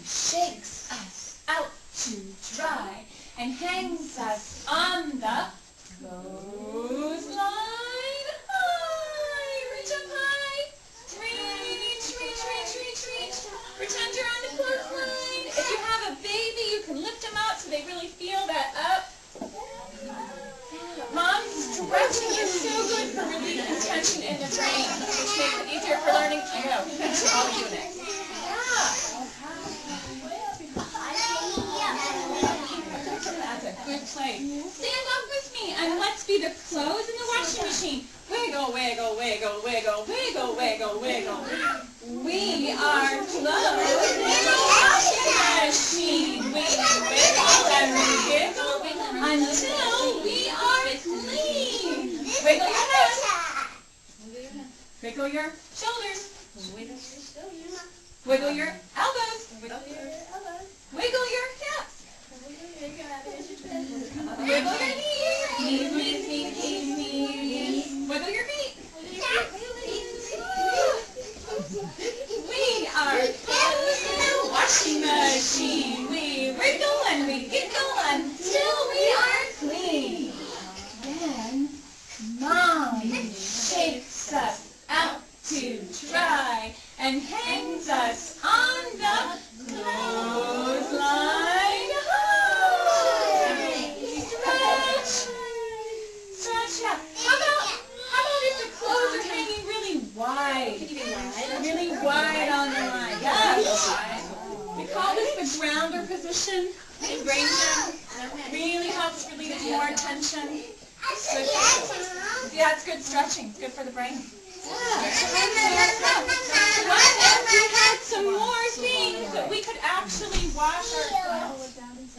shakes us out to dry and hangs us on the clothesline. High, reach up high, reach, reach, reach, reach, reach. Pretend you're on the clothesline. If you have a baby, you can lift them out so they really feel that up. Mom's stretching is so good for relieving tension in the brain, which makes it easier for learning. I know, for all the units. That's a good play. Stand up with me and let's be the clothes in the washing machine. Wiggle, wiggle, wiggle, wiggle, wiggle, wiggle, wiggle. We are clothes in the washing machine. We wiggle and we giggle until we are clean. Wiggle your head. Wiggle your shoulders. Wiggle your elbows. Wiggle your hips. Wiggle your knees. Knees, knees, knees, knees, knees. Wiggle your feet. We are clothes in a washing machine. We wiggle and we giggle until we are clean. Then Mom shakes us out to dry and hangs us on the clothesline. Stretch out. How about if the clothes are hanging really wide? Really wide on the line. Yes. We call this the grounder position. Really helps relieve more tension. Good. Yeah, it's good stretching. It's good for the brain. What if we had some more things that we could actually wash our clothes?